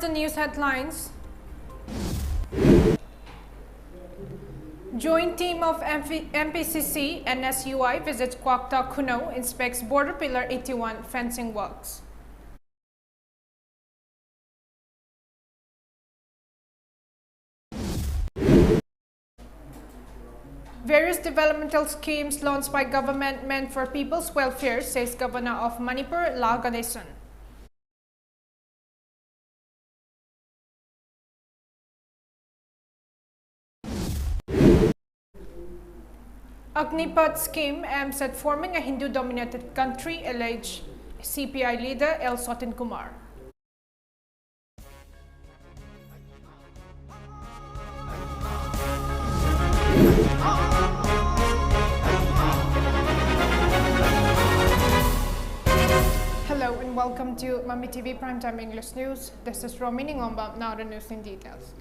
to news headlines. Joint team of MPCC and SUI visits Kwakta Kuno, inspects border pillar 81 fencing works. Various developmental schemes launched by government meant for people's welfare, says Governor of Manipur, La Ganesan. Agnipath scheme aims at forming a Hindu-dominated country, alleged CPI leader L. Sotin Kumar. Hello and welcome to MAMI TV Primetime English News. This is ROMEE NINGOMBAM, now the news in details.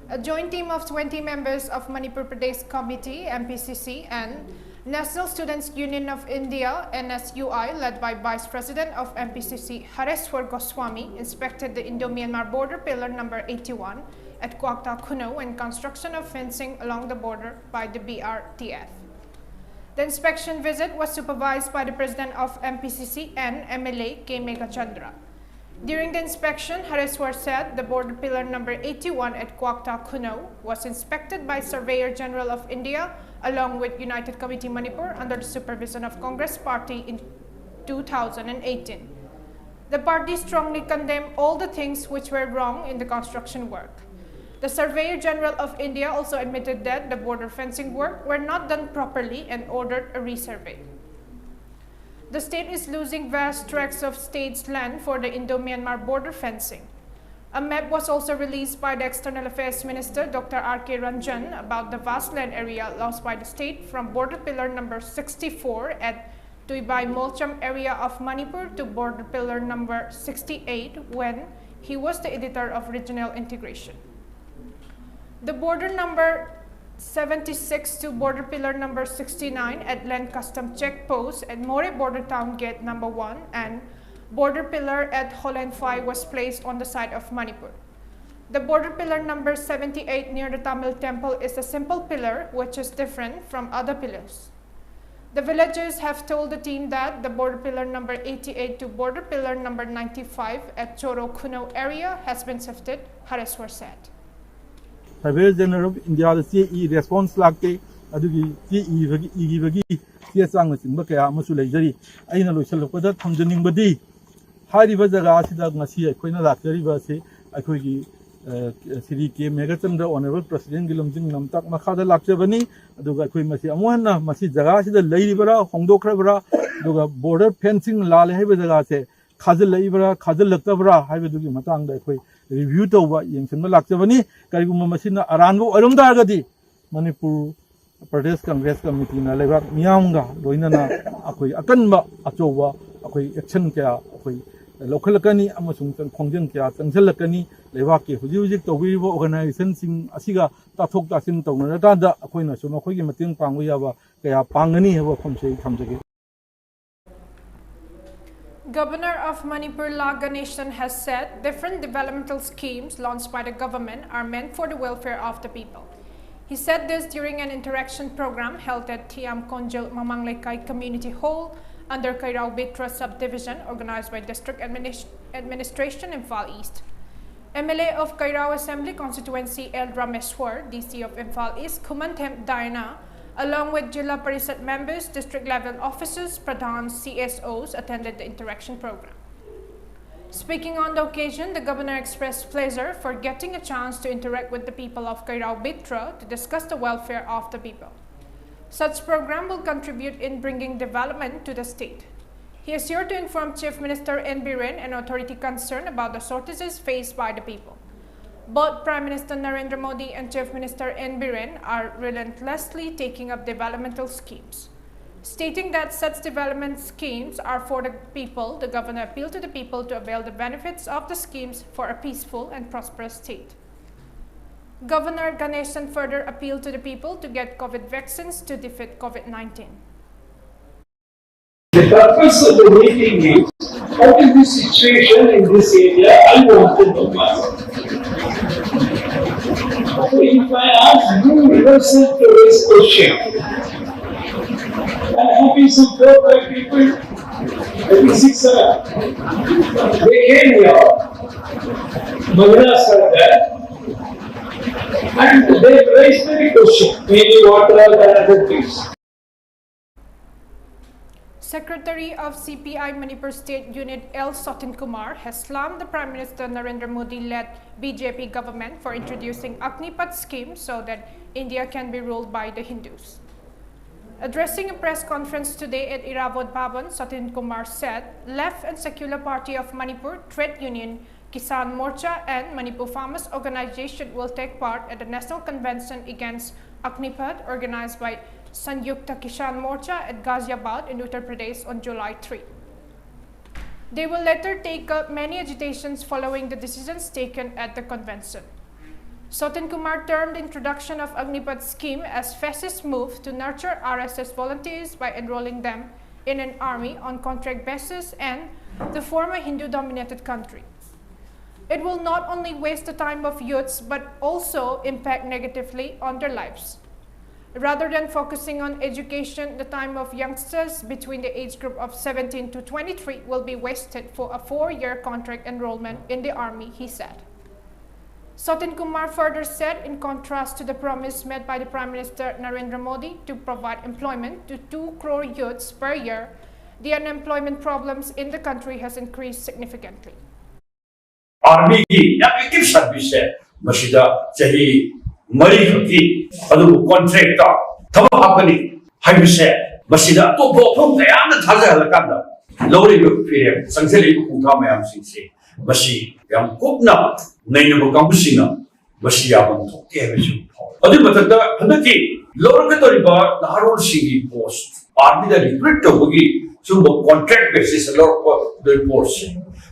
A joint team of 20 members of Manipur Pradesh Committee, MPCC, and National Students Union of India, NSUI, led by Vice President of MPCC, Hareswar Goswami, inspected the Indo-Myanmar border pillar number 81 at Kwakta Kuno and construction of fencing along the border by the BRTF. The inspection visit was supervised by the President of MPCC and MLA K. Megachandra. During the inspection, Hareswar said the border pillar number 81 at Kwakta Kuno was inspected by Surveyor General of India along with United Committee Manipur under the supervision of Congress Party in 2018. The party strongly condemned all the things which were wrong in the construction work. The Surveyor General of India also admitted that the border fencing work were not done properly and ordered a resurvey. The state is losing vast tracts of state's land for the Indo-Myanmar border fencing. A map was also released by the External Affairs Minister Dr. R.K. Ranjan about the vast land area lost by the state from border pillar number 64 at Tuibai Molcham area of Manipur to border pillar number 68 when he was the editor of Regional Integration. The border number 76 to border pillar number 69 at Land Custom Check Post at More Border Town Gate number 1 and border pillar at Holen Phai was placed on the side of Manipur. The border pillar number 78 near the Tamil temple is a simple pillar which is different from other pillars. The villagers have told the team that the border pillar number 88 to border pillar number 95 at Choro Kuno area has been shifted, Hareswar said. Surveyor General of India CE response lakte adugi CE bagi sia sang simba kaya amasu leijari aina loisalokada thamjaning badi hariba jaga asida ngasi akoina lakjari ba se akoigi Sri K. Megachandra Honorable President Gilomjing Namtak Makhada lakjabani aduga akoi masi amuanna masi jaga asida leiribara hongdokrabara aduga border fencing lale haiba jaga se khajal leibara khajal laktabara haibadugi matangda akoi review tauba yengsinba lakjabani kariguma masina aranbo oiromdargadi Manipur Pradesh Congress Committee na lebak miyamga loinana akoi akanba achoba akoi action kya akoi lokhalakani amasung khongjang kya changjalakani lebak ke hujik tawiribo organization sing asiga tathok tasin tawna da akoina so nokhoi gi mating pangwa yaba kaya pangani haba khomsei thamjage. Governor of Manipur, La Ganesan, has said different developmental schemes launched by the government are meant for the welfare of the people. He said this during an interaction program held at Tiam Konjil Mamanglekai Community Hall under Kairao Bitra Subdivision organized by District Administration in Imphal East. MLA of Kairao Assembly Constituency L. Rameshwar, DC of Imphal East, Kumantem Diana, along with Jilla Parisat members, district level officers, pradhans, CSOs attended the interaction program. Speaking on the occasion, the governor expressed pleasure for getting a chance to interact with the people of Kairao Bitra to discuss the welfare of the people. Such program will contribute in bringing development to the state. He is here to inform Chief Minister N. Biren and authority concerned about the shortages faced by the people. Both Prime Minister Narendra Modi and Chief Minister N. Biren are relentlessly taking up developmental schemes. Stating that such development schemes are for the people, the governor appealed to the people to avail the benefits of the schemes for a peaceful and prosperous state. Governor Ganesan further appealed to the people to get COVID vaccines to defeat COVID-19. The purpose of the meeting is what is the situation in this area? I want to know. So if I ask you universal to this question, I'm happy some 4-5 people, maybe 6-7, they came here, Madras are there, and they raised the question, maybe water and other things. Secretary of CPI Manipur State Unit L. Satin Kumar has slammed the Prime Minister Narendra Modi-led BJP government for introducing Agnipath scheme so that India can be ruled by the Hindus. Addressing a press conference today at Iravad Bhavan, Satin Kumar said Left and Secular Party of Manipur, Trade Union, Kisan Morcha and Manipur Farmers Organization will take part at the National Convention against Agnipath organized by Sanyukta Kisan Morcha at Ghaziabad in Uttar Pradesh on July 3. They will later take up many agitations following the decisions taken at the convention. Satin Kumar termed the introduction of Agnipath scheme as fascist move to nurture RSS volunteers by enrolling them in an army on contract basis and the former Hindu-dominated country. It will not only waste the time of youths but also impact negatively on their lives. Rather than focusing on education, the time of youngsters between the age group of 17 to 23 will be wasted for a 4-year contract enrollment in the army, he said. Satin Kumar further said, in contrast to the promise made by the Prime Minister Narendra Modi to provide employment to 2 crore youths per year, the unemployment problems in the country has increased significantly. Army ki active service hai, masida chahi mari khaki adu contract ta thaba hapani haibise masida to bofom kayana thaja halakanda lori bu pire sangseli ku tha mayam sing se masi yam kopna naina bu kambusinga masi yam thokte habisu adu matakda handaki lor ka toriba narol singi post army da recruit togi so contract basis lor the post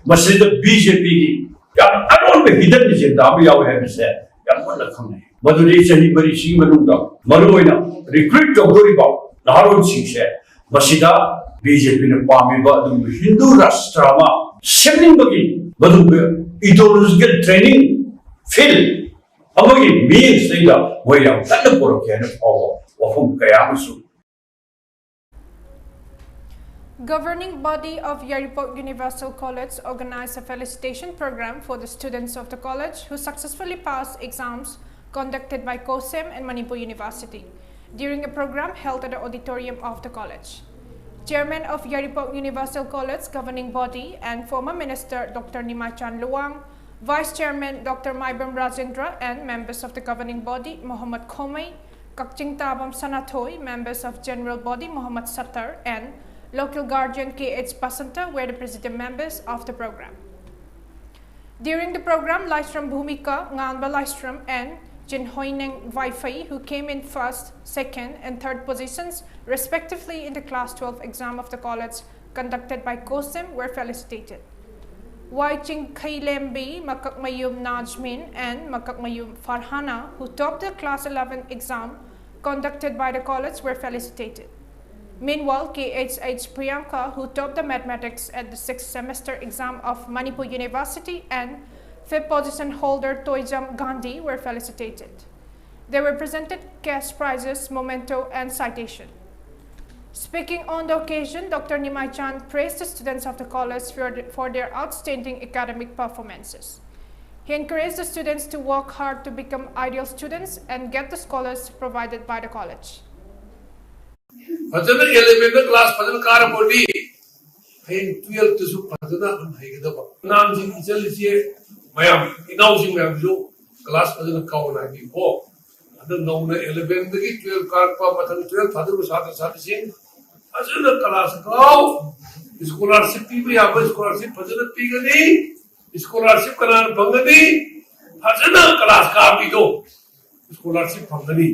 masida BJP ki yam adon be hidden agenda bi yaw habise yam wala khamne Maduri Chani Bari Sing Manunda, Maruina, recruit of Goriba, Naron Singse, Masida, BJP Pamiba, Hindu Rastrama, sending Bagi, Badu, ideological training, Phil, Amagi, means later, way out Tandapur can of whom Kayamasu. Governing body of Yaripok Universal College organized a felicitation program for the students of the college who successfully passed exams conducted by COSEM and Manipur University during a program held at the auditorium of the college. Chairman of Yaripok Universal College governing body and former Minister Dr. Nimachan Luang, Vice Chairman Dr. Maibam Rajendra and members of the governing body Mohammad Khomei, Kakching Tabam Sanathoy, members of General Body Mohammad Sattar and local guardian K.H. Basanta were the president members of the program. During the program, Laistram Bhumika, Nganba Laistram and Jin Hoineng Vaifai, who came in first, second and third positions respectively in the class 12 exam of the college conducted by COSEM were felicitated. Waiching Kailembi, Makakmayum Najmin and Makakmayum Farhana, who topped the class 11 exam conducted by the college were felicitated. Meanwhile, KHH Priyanka, who topped the mathematics at the 6th semester exam of Manipur University and 5th position holder Toijam Gandhi were felicitated. They were presented cash prizes, memento and citation. Speaking on the occasion, Dr. Nimai Chand praised the students of the college for their outstanding academic performances. He encouraged the students to work hard to become ideal students and get the scholars provided by the college. Fazana 11th class fazana kara body. Hey 12th to su fazana haigada. Naam sing ichal liye mayam inaw sing mayam jo class fazana kauna bi ho. Adha nauna 11th ki 12th kar pa pathan 12th fazana saath saath sing fazana class kau scholarship pi yapa scholarship fazana pi gani scholarship kana bangani fazana class ka bi do scholarship bangani.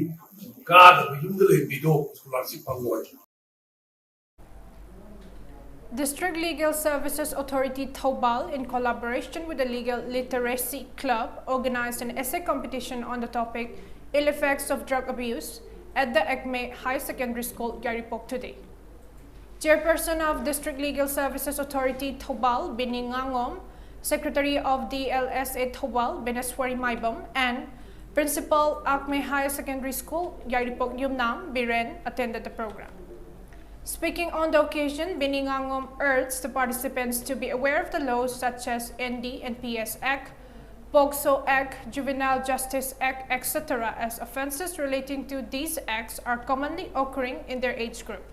District Legal Services Authority Thoubal, in collaboration with the Legal Literacy Club, organized an essay competition on the topic Ill Effects of Drug Abuse at the Acme High Secondary School, Yaripok today. Chairperson of District Legal Services Authority Thobal, NINGOMBAM, Secretary of DLSA Thobal, Beneswari Maibam, and Principal Acme Higher Secondary School, Yairipok Yumnam, Biren, attended the program. Speaking on the occasion, NINGOMBAM urged the participants to be aware of the laws such as ND and PS Act, POGSO Act, Juvenile Justice Act, etc., as offenses relating to these acts are commonly occurring in their age group.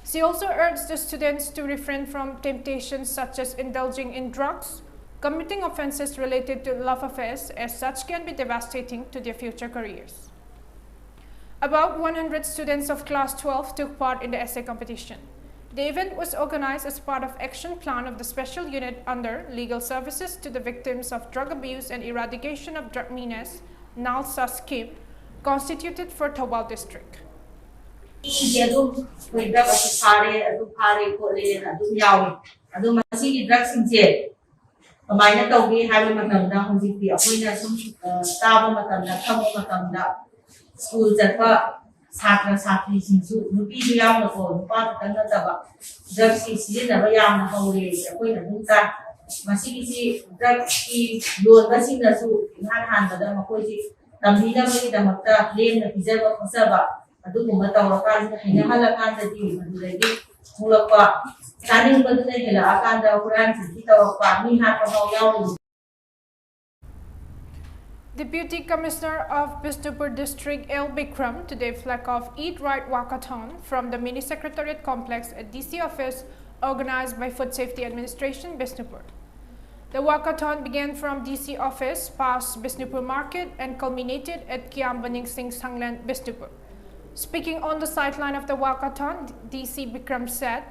She also urged the students to refrain from temptations such as indulging in drugs, committing offenses related to love affairs, as such can be devastating to their future careers. About 100 students of Class 12 took part in the essay competition. The event was organized as part of action plan of the special unit under Legal Services to the Victims of Drug Abuse and Eradication of Drug Menace, NALSA scheme, constituted for Thobal District. School Satra Satri Sinsu, Nupi Yam for part of the drugs is never yam holiday, a point of Nuta, Masiki, drugs, low nursing the soup, in hand, Madame Makoji, Tamina, the Mata, Lane, the Pizza of Saba, a Dumata or Kanda, Hinahala Kanda, the Mulapa, standing for the Hela, Akanda, Kurans, Kita of Pami, half of our Deputy Commissioner of Bishnupur District L. Bikram today flagged off Eat Right Walkathon from the Mini Secretariat Complex at DC office organized by Food Safety Administration, Bishnupur. The walkathon began from DC office past Bishnupur Market and culminated at Kiambaning Singh Sangland, Bishnupur. Speaking on the sideline of the walkathon, DC Bikram said,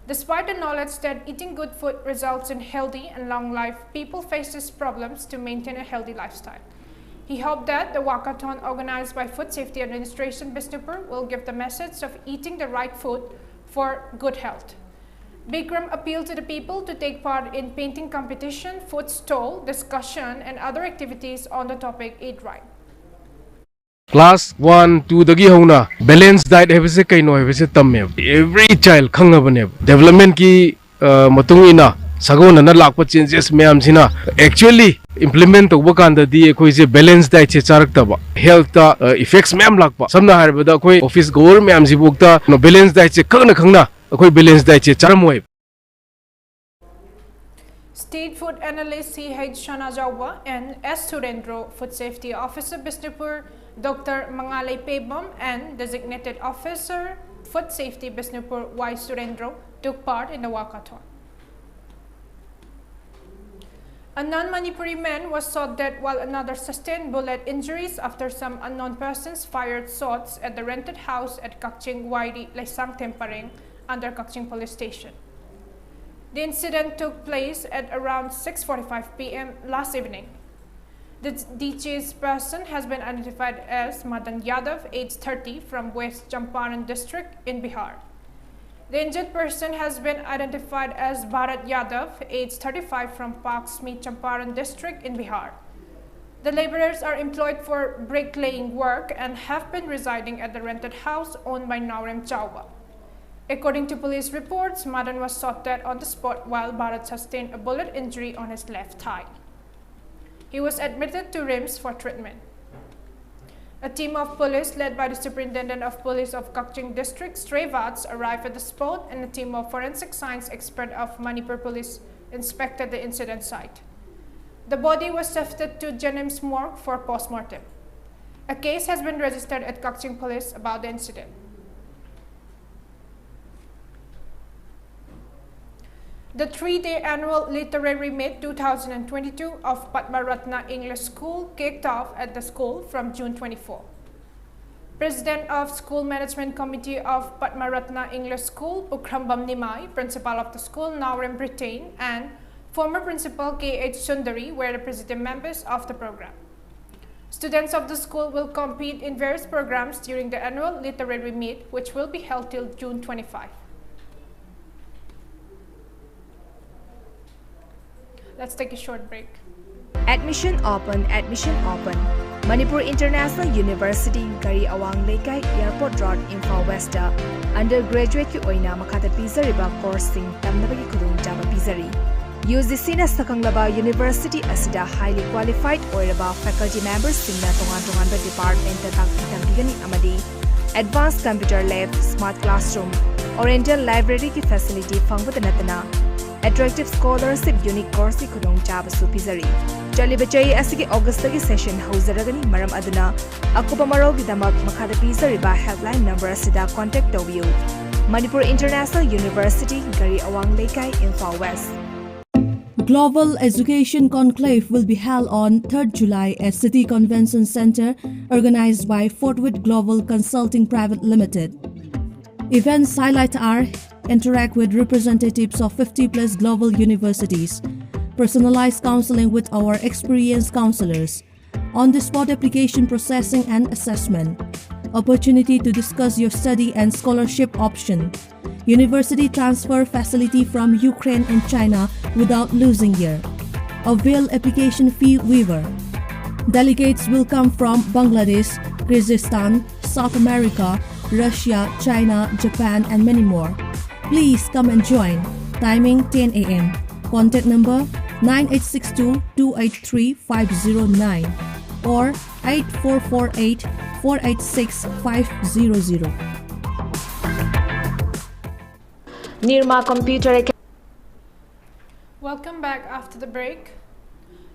despite the knowledge that eating good food results in healthy and long life, people face problems to maintain a healthy lifestyle. He hoped that the walkathon organized by Food Safety Administration Bishnupur will give the message of eating the right food for good health. Bikram appealed to the people to take part in painting competition, food stall, discussion, and other activities on the topic Eat Right. Class 1 to dagi hona balanced diet have se kaino have se tamme every child khangabane development ki matung ina sagona na lakpa changes mayam sina actually implement to bakanda di koi je balanced diet che charak taba health ta effects mayam lakpa samna harbada koi office goal mayam jibukta no balanced diet che khangna koi balanced diet che charamoi. State Food Analyst C.H. Shana Jauba and S. Surendro, Food Safety Officer Bishnupur, Dr. Mangalay Pebam, and Designated Officer Food Safety Bishnupur Y. Surendro took part in the walkathon. A non-Manipuri man was shot dead while another sustained bullet injuries after some unknown persons fired shots at the rented house at Kakching Wairi, Laisang Tempareng under Kakching Police Station. The incident took place at around 6:45 p.m. last evening. The deceased person has been identified as Madan Yadav, age 30, from West Champaran district in Bihar. The injured person has been identified as Bharat Yadav, age 35, from Park Smith Champaran district in Bihar. The laborers are employed for bricklaying work and have been residing at the rented house owned by Naurem Chauba. According to police reports, Madan was shot dead on the spot while Bharat sustained a bullet injury on his left thigh. He was admitted to RIMS for treatment. A team of police led by the Superintendent of Police of Kakching District, Srevats, arrived at the spot, and a team of forensic science expert of Manipur Police inspected the incident site. The body was shifted to Jennings Morgue for post-mortem. A case has been registered at Kakching Police about the incident. The 3-day annual Literary Meet 2022 of Padma Ratna English School kicked off at the school from June 24. President of School Management Committee of Padma Ratna English School, NINGOMBAM Nimai, Principal of the school, Naurem Britain, and former Principal K.H. Sundari were the president members of the program. Students of the school will compete in various programs during the annual Literary Meet, which will be held till June 25. Let's take a short break. Admission open, admission open. Manipur International University Gari Awang Lekai Airport Road Imphal West undergraduate ki oina makhata pizariba course sing tamnabagi khudung jaba pizari. UGC na sakanglaba University asida highly qualified oiraba faculty members singna tongan department ta takpigani amadi advanced computer lab, smart classroom, oriental library ki facility fangbata natana attractive scholarship unique course ki khudung jaba su pizari. Chalibachai asigi August tagi session hauzaragani maram aduna akupa marogi damak makhada pizariba helpline number asida contact tawbiu. Manipur International University Gari Awang Lekai Imphal West. Global Education Conclave will be held on 3rd July at City Convention Center, organized by Fortwith Global Consulting Private Limited. Events highlight are interact with representatives of 50+ global universities, personalized counseling with our experienced counselors, on-the-spot application processing and assessment, opportunity to discuss your study and scholarship option, university transfer facility from Ukraine and China without losing year, avail application fee waiver. Delegates will come from Bangladesh, Kyrgyzstan, South America, Russia, China, Japan, and many more. Please come and join. Timing 10 a.m. Contact number 9862-283-509 or 8448-486-500. Nirma Computer Welcome back after the break.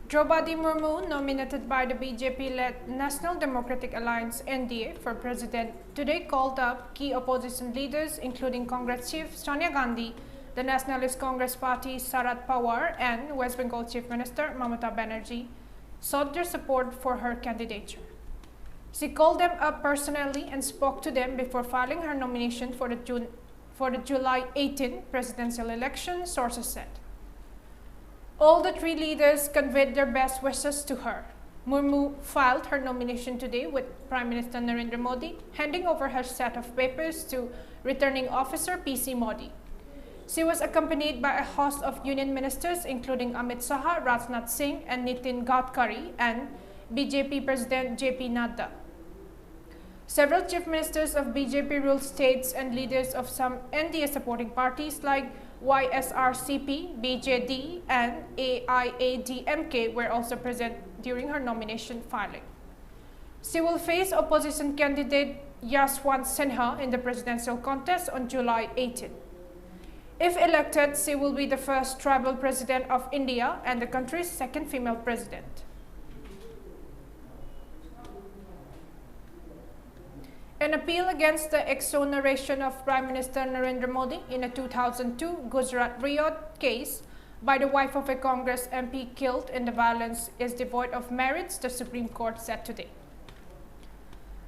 Draupadi Murmu, nominated by the BJP-led National Democratic Alliance (NDA) for president, today called up key opposition leaders including Congress Chief Sonia Gandhi, the Nationalist Congress Party Sharad Pawar, and West Bengal Chief Minister Mamata Banerjee, sought their support for her candidature. She called them up personally and spoke to them before filing her nomination for the July 18 presidential election, sources said. All the three leaders conveyed their best wishes to her. Murmu filed her nomination today with Prime Minister Narendra Modi, handing over her set of papers to Returning Officer PC Modi. She was accompanied by a host of union ministers including Amit Shah, Rajnath Singh, and Nitin Gadkari, and BJP President JP Nadda. Several chief ministers of BJP-ruled states and leaders of some NDA supporting parties like YSRCP, BJD, and AIADMK were also present during her nomination filing. She will face opposition candidate Yashwant Sinha in the presidential contest on July 18. If elected, she will be the first tribal president of India and the country's second female president. An appeal against the exoneration of Prime Minister Narendra Modi in a 2002 Gujarat riot case by the wife of a Congress MP killed in the violence is devoid of merits, the Supreme Court said today.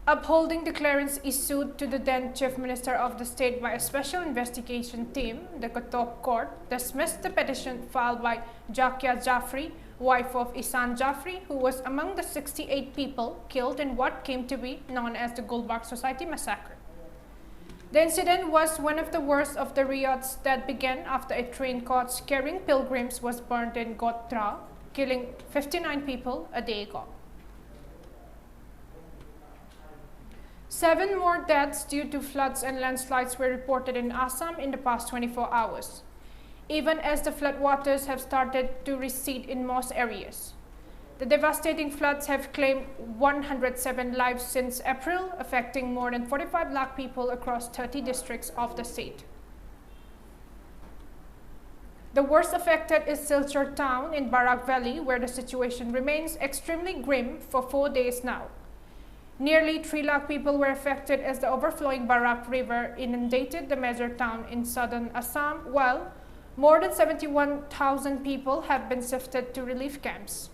Upholding the clearance issued to the then Chief Minister of the state by a special investigation team, the Kotok Court dismissed the petition filed by Jakia Jaffrey, wife of Isan Jaffrey, who was among the 68 people killed in what came to be known as the Gulbarg Society massacre. The incident was one of the worst of the riots that began after a train coach carrying pilgrims was burned in Gotra, killing 59 people a day ago. 7 more deaths due to floods and landslides were reported in Assam in the past 24 hours, even as the floodwaters have started to recede in most areas. The devastating floods have claimed 107 lives since April, affecting more than 45 lakh people across 30 districts of the state. The worst affected is Silchar town in Barak Valley, where the situation remains extremely grim for 4 days now. Nearly 3 lakh people were affected as the overflowing Barak River inundated the major town in southern Assam, while more than 71,000 people have been shifted to relief camps.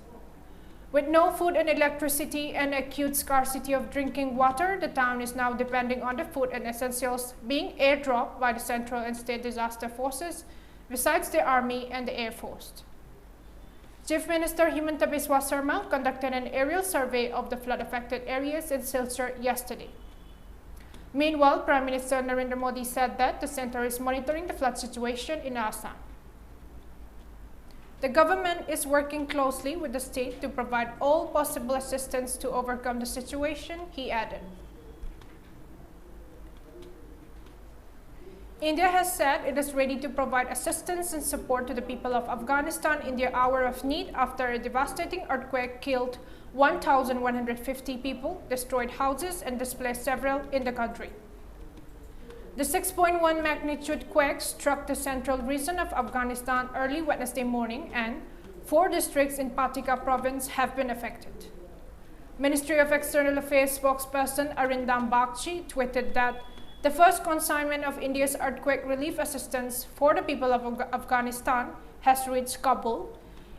With no food and electricity and acute scarcity of drinking water, the town is now depending on the food and essentials being airdropped by the central and state disaster forces, besides the army and the air force. Chief Minister Himanta Biswa Sarma conducted an aerial survey of the flood-affected areas in Silchar yesterday. Meanwhile, Prime Minister Narendra Modi said that the center is monitoring the flood situation in Assam. The government is working closely with the state to provide all possible assistance to overcome the situation, he added. India has said it is ready to provide assistance and support to the people of Afghanistan in their hour of need after a devastating earthquake killed 1,150 people, destroyed houses, and displaced several in the country. The 6.1 magnitude quake struck the central region of Afghanistan early Wednesday morning, and 4 districts in Patika province have been affected. Ministry of External Affairs spokesperson Arindam Bagchi tweeted that the first consignment of India's earthquake relief assistance for the people of Afghanistan has reached Kabul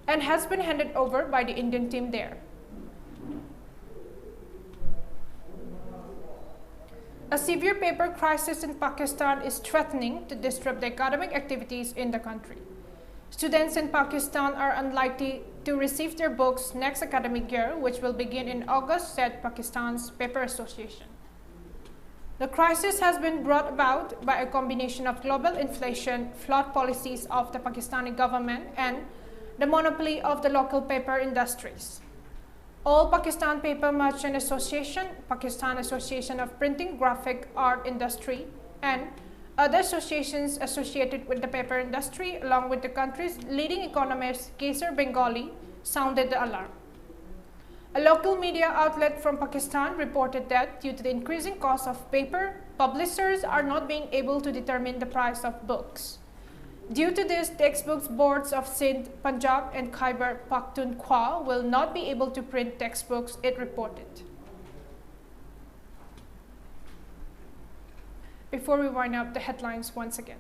and has been handed over by the Indian team there. A severe paper crisis in Pakistan is threatening to disrupt the academic activities in the country. Students in Pakistan are unlikely to receive their books next academic year, which will begin in August, said Pakistan's Paper Association. The crisis has been brought about by a combination of global inflation, flawed policies of the Pakistani government, and the monopoly of the local paper industries. All Pakistan Paper Merchant Association, Pakistan Association of Printing Graphic Art Industry, and other associations associated with the paper industry, along with the country's leading economist, Kesar Bengali, sounded the alarm. A local media outlet from Pakistan reported that due to the increasing cost of paper, publishers are not being able to determine the price of books. Due to this, textbooks boards of Sindh, Punjab, and Khyber Pakhtunkhwa will not be able to print textbooks, it reported. Before we wind up the headlines once again.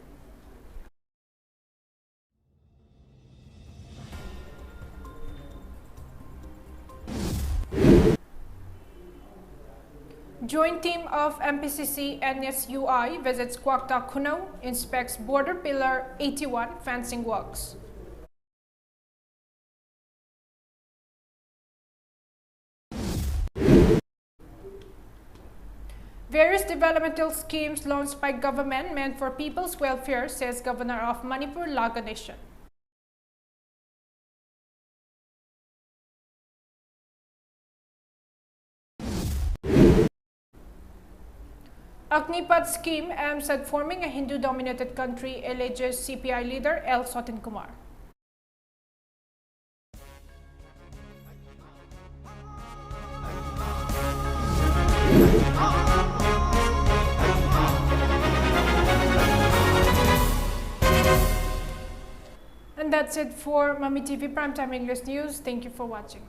Joint team of MPCC and SUI visits Kwakta Kuno, inspects border pillar 81 fencing works. Various developmental schemes launched by government meant for people's welfare, says Governor of Manipur, Laganeshan. Agnipat scheme aims at forming a Hindu-dominated country, alleges CPI leader L. Sotin Kumar. And that's it for MAMI TV Primetime English News. Thank you for watching.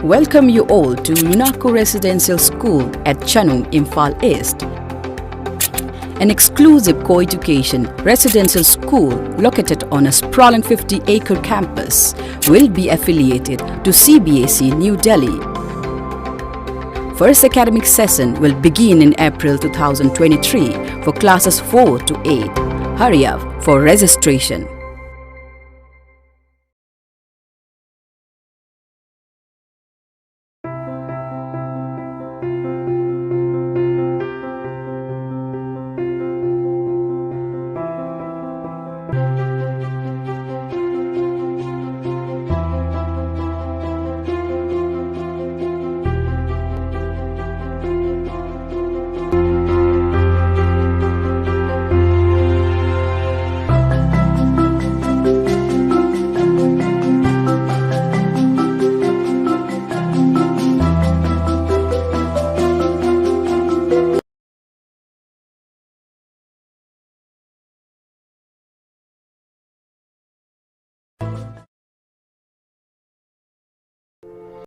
Welcome you all to UNACO Residential School at Chanung, Imphal East. An exclusive co-education residential school located on a sprawling 50-acre campus will be affiliated to CBSE New Delhi. First academic session will begin in April 2023 for classes 4 to 8. Hurry up for registration.